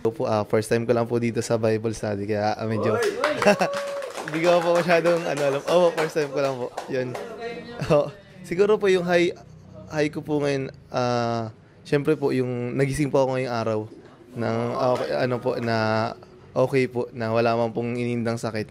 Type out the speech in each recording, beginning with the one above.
Po, first time ko lang po dito sa Bible study kaya medyo hindi ko po masyadong alam. First time ko lang po. Yun. Siguro po yung high ko po ngayon, syempre po yung nagising po ako ngayong araw ng na okay po na wala man pong inindang sakit.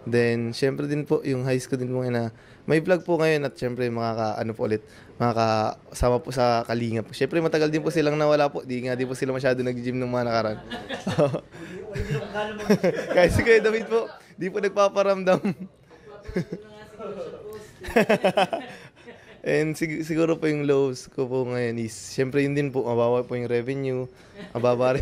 Then syempre din po yung highs ko din po ngayon na may vlog po ngayon at syempre makakasama po sa Kalinga po. Syempre matagal din po silang nawala po. Di po sila masyado nag-gym ng mga nakaraan. Kahit si Kuya David po, di po nagpaparamdam. And siguro po yung lows ko po ngayon is, syempre yun din po, mababa po yung revenue, mababa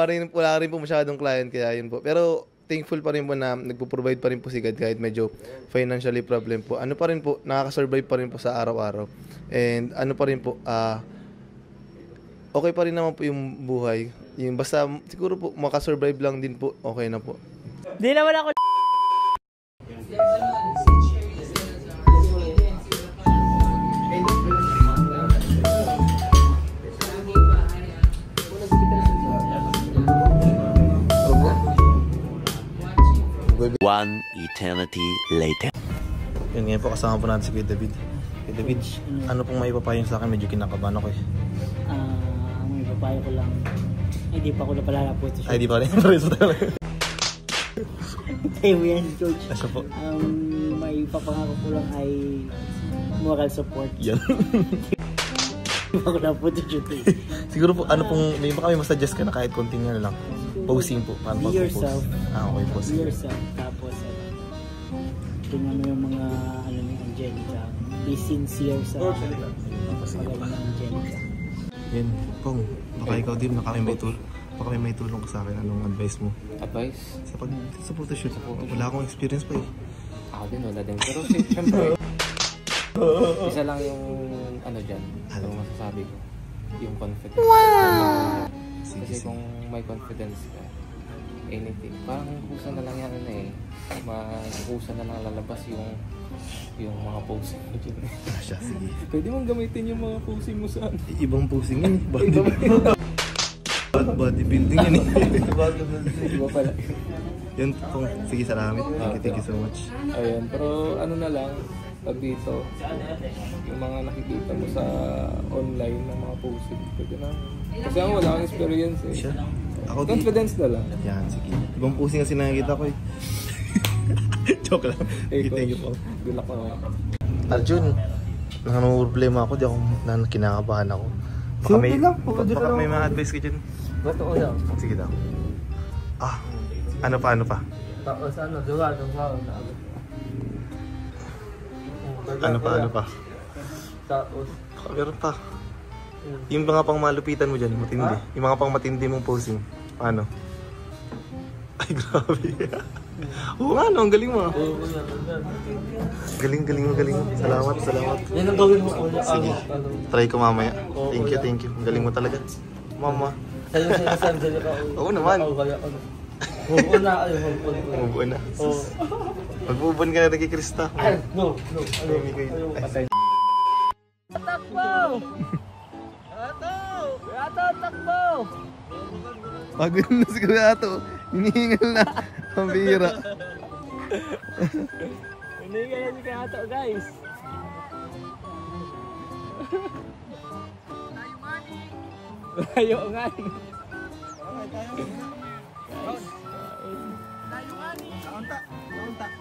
rin po, wala rin po masyadong client, kaya yun po. Pero thankful pa rin po na nagpo-provide pa rin po si God kahit medyo financially problem po. Ano pa rin po, nakaka-survive pa rin po sa araw-araw. And ano pa rin po, okay pa rin naman po yung buhay. Yung basta siguro po makasurvive lang din po, okay na po. Di naman ako One eternity later. Yun ngayon po, kasama po natin si Kuya David. Kuya David, ano pong may papayo sa akin? Medyo kinakabahan ako eh. May papayo ko lang. Hindi pa ako napalala po ito. Ay, di pa rin. Pareso talaga. Tayo yan, Coach. Asa po? May papangako ko lang ay moral support. Yan. Hindi pa ako na po ito, Siguro po, ano pong, may baka may masuggest ka na kahit konting nga lang. Posing po. Paano be yourself. Okay po. Be yourself. Tapos, tingnan mo yung mga, ni Angelica. Be sincere sa magaling ng Angelica. Yan, Pong. Baka ikaw din, baka may tulong ka sa akin. Anong advice mo? Advice? Sa photoshoot. Wala akong experience pa eh. Ako din, wala din. Pero siyempre, isa lang yung dyan. Ano masasabi ko? Yung confidence. Wow! Kasi kung may confidence ka, anything, parang kusa na lang yan kusa na lang lalabas yung mga posing mo dyan. Siya, sige. Pwede mong gamitin yung mga posing mo sa Ibang posing yan eh. Bodybuilding yan eh. Iba pala. Yan po. Sige, salamat. Thank you so much. Ayan, pero ano na lang, pag dito, yung mga nakikita mo sa online na mga posing, pwede na. Kasi ako wala akong experience eh. Siya? Ako Confidence na lang. Yan, sige. Ibang posing kasi nakikita ko eh. Joke lang. Thank you po. Good luck naman. Arjun, problema ako. Di ako kinakabahan ako. Baka may mga advice ka dyan. Bato ko lang. Sige daw. Ano pa? Tapos duwa. Ano pa? Tapos, Meron pa. Yung mga pang malupitan mo dyan, matindi. Yung mga pang matindi mong posing. Paano? Ay, grabe. Oo nga, no? Ang galing mo. Galing mo. Salamat. yan ang gawin mo. Sige. Try ko mamaya. Thank you. Ang galing mo talaga. Mama. Ayun siya sa Angelica. Oo naman. Bubuo na. Mabuo na. Magbubuan ka na rin kay Krista. No. Takbo! Takbo! Pagod na si Kuya Ato. Hinihingal na. Pambira. Hinihingal na si Kuya Ato, guys. Layo nga.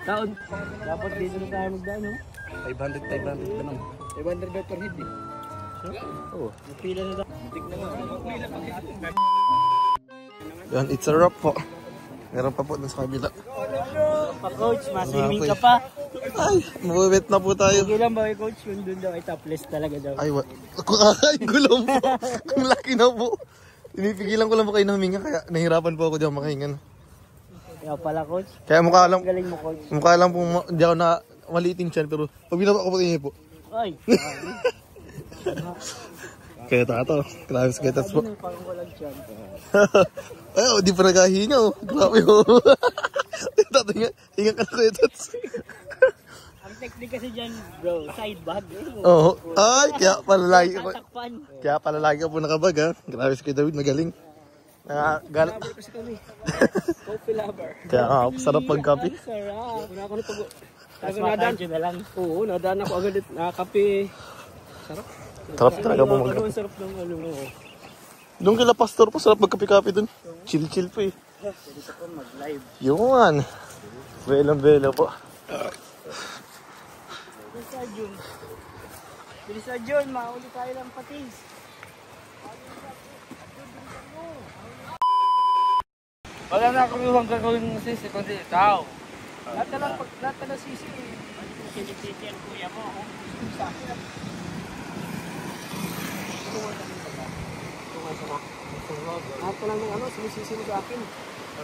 Taon. Dapat dito na tayo magdaan, no? 500 ganun. 500 per head eh. Oo. Napila na daw. Muntik na nga. Yan, it's a wrap po. Meron pa po dun sa kabila. Coach, maswimming ka pa. Ay, mabuwet na po tayo. Sige lang ba, Coach? Kung dun daw ay topless talaga daw. Ay, gulo po. Ang laki na po. Pinipigilan ko lang po kayo na huminga, kaya nahirapan po ako dyan makahingan. Kaya pala, Coach. Kaya mukha lang, galing mo, Coach. mukha lang po, hindi ako na maliitin siya, pero pag binaba ko po tingin po. Ay. Kaya tato, grabe sa getas po. Parang walang tiyan. Ay, di pa naghahinga oh. Grabe oh. Tato nga, hinga ka na kaya tats. Ang technique kasi dyan, bro, side bag. Oo. Ay, kaya pala lagi Tatakpan. Kaya pala lagi ka po nakabag ha. Grabe si Kuya David, magaling. Lover kasi kami. Coffee lover. Kaya nga, sarap pag-kape. Sarap. Wala ako na pag... Nadaan na lang. Oo, nadaan ako agad kape. Sarap. Sarap talaga po mag-kape. Ang sarap ng ano. Doon kila Pastor po, sarap magkape-kape doon. Chill-chill po eh. Pwede ka po mag-live. Yun. Belang-bela po. Bilisan Jun, mauli tayo ng patis. Wala na kami huwag gagawin mo sisi, kundi ikaw. Lahat na lang sisi. Sinisisi ang kuya mo. Sa akin. Lahat na lang ng ano, sinisisi mo sa akin.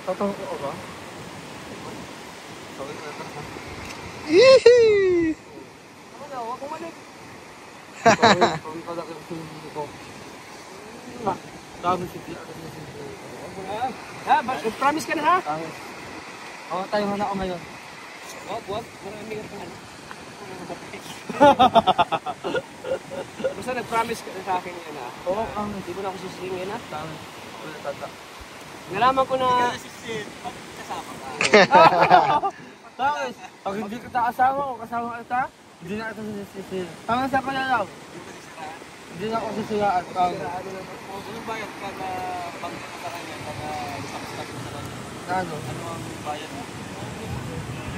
Totoo ko ba? Yee! Ano, huwag kumalik. Ang kalaki ng sisi ko. Dami sisi. Promise ka na ha? Oo, tayo na ako ngayon. Huwag. Marami ka pang ano. Basta nag-promise ka na sa akin yan ha. Oo, Hindi mo na ako sisingin ha. dami. Wala tata. Nalaman ko na... Tapos, pag hindi kita kasama kita, hindi na kita sisisihin. Tama sa lang. Hindi na ako sisiyaan. Anong bayad ka na pag-ito sa kanya? Pag-stop mo sa kanya? Ano? Ano ang bayad mo?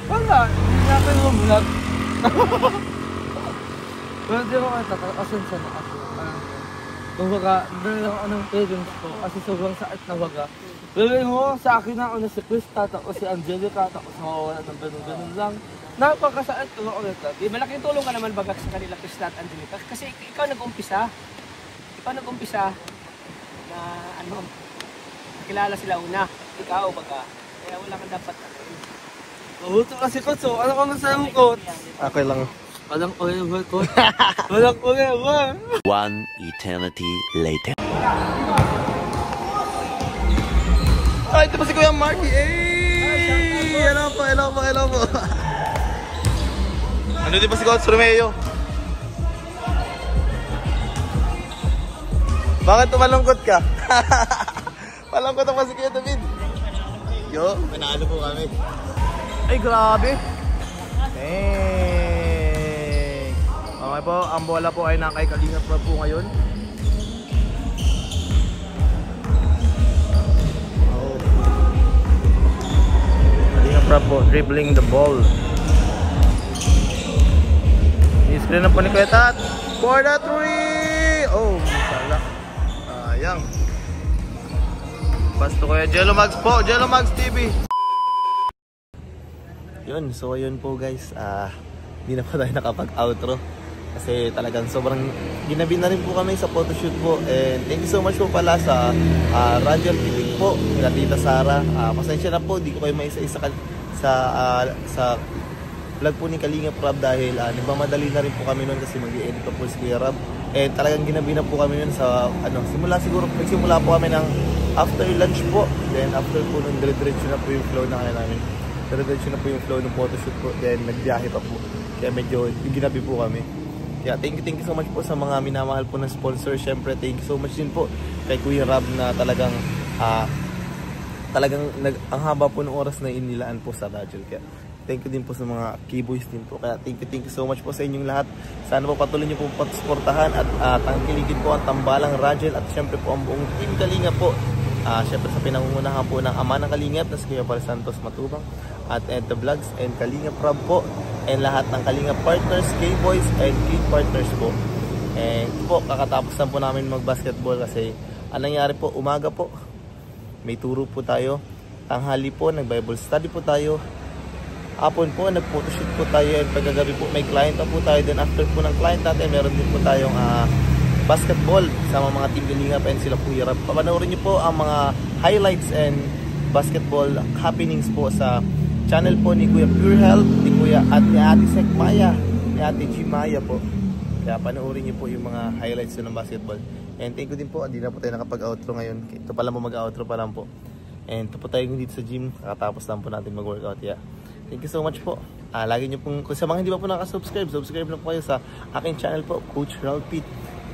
Wala, hindi na ako yung vlog. Pero di ko kita, asensya na ako. Kumbaga, dahil ako ng parents ko, kasi sobrang sakit na baga. Pero mo, sa akin na una si Krista, tapos si Angelica, tapos mawawala ng ganun-ganun lang. Napakasakit ko na ulit. Malaking tulong ka naman baga sa kanila, Krista at Angelica. Kasi ikaw nag-umpisa. Ikaw nag-umpisa na ano, nakilala sila una. Ikaw baga. Kaya wala kang dapat. Mabuto kasi ko, so ano ka masayang ko? Okay lang. Walang forever ko. Walang forever. One eternity later. Ay, ito pa si Kuya Marky. Hey! Hello po. Ano din pa si Coach Romeo? Bakit tumalungkot ka? Malungkot pa si Kuya David. Yo, manalo po kami. Ay, grabe. Hey. Okay po, ang bola po ay nakay Kalinga Prab po ngayon. Oh. Kalinga Prab po, dribbling the ball. I-screen na po ni Kuya Tat. For the 3! Oh, masala. Sayang. Basta Kuya Jello Mags po, Jello Mags TV. Yun, so ayun po guys, hindi na po tayo nakapag-outro kasi talagang sobrang ginabi na rin po kami sa photoshoot po, and thank you so much po pala sa Radial Pitik po, nila Tita Sara. Pasensya na po, di ko kayo maisa-isa sa vlog po ni Kalinga Prab dahil nagmamadali na rin po kami noon kasi mag-i-edit pa po si Kuya Rab, and talagang ginabi na po kami noon sa nagsimula po kami ng after lunch po, then after po nung dire-diretso na po yung flow na kaya namin. Diretso na po yung flow ng photoshoot po, then nagbiyahe pa po. Kaya medyo ginabi po kami. Kaya thank you so much po sa mga minamahal po ng sponsor. Syempre thank you so much din po kay Kuya Rab na talagang ang haba po ng oras na inilaan po sa Radial. Kaya thank you din po sa mga keyboys din po. Kaya thank you so much po sa inyong lahat. Sana po patuloy niyo po pagsuportahan at tangkiligin po ang tambalang Radial at syempre po ang buong team Kalinga po. Syempre sa pinangungunahan po ng ama ng Kalingap na si Kuya Val Santos Matubang at Ed the Vlogs and Kalinga Prab po, and lahat ng Kalinga partners, K-Boys and K-Partners po. And po, kakatapos lang po namin mag-basketball kasi anong nangyari po, umaga po may turo po tayo, tanghali po nag-Bible study po tayo, hapon po nag-photoshoot po tayo, and pagkagabi po may client po tayo, then after po ng client natin meron din po tayong basketball sa mga team Kalingap and sila po hirap. Papanoorin niyo po ang mga highlights and basketball happenings po sa channel po ni Kuya Pure Health, ni Kuya at ni Ate Sek Maya, ni Ate G Maya po. Kaya panoorin niyo po yung mga highlights ng basketball. And thank you din po, hindi na po tayo nakapag-outro ngayon. Ito pa lang po mag-outro pa lang po. And ito po tayo dito sa gym, kakatapos lang po natin mag-workout. Yeah. Thank you so much po. Lagi niyo pong, kung sa mga hindi pa po nakasubscribe, subscribe na po kayo sa aking channel po, Coach Ralph Pitt.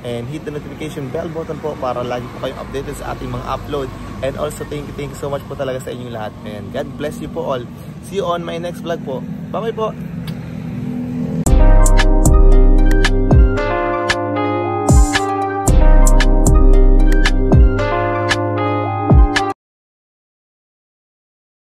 and hit the notification bell button po para lagi po kayong updated sa ating mga upload. And also thank you so much po talaga sa inyong lahat. And God bless you po all. See you on my next vlog po. Bye bye po!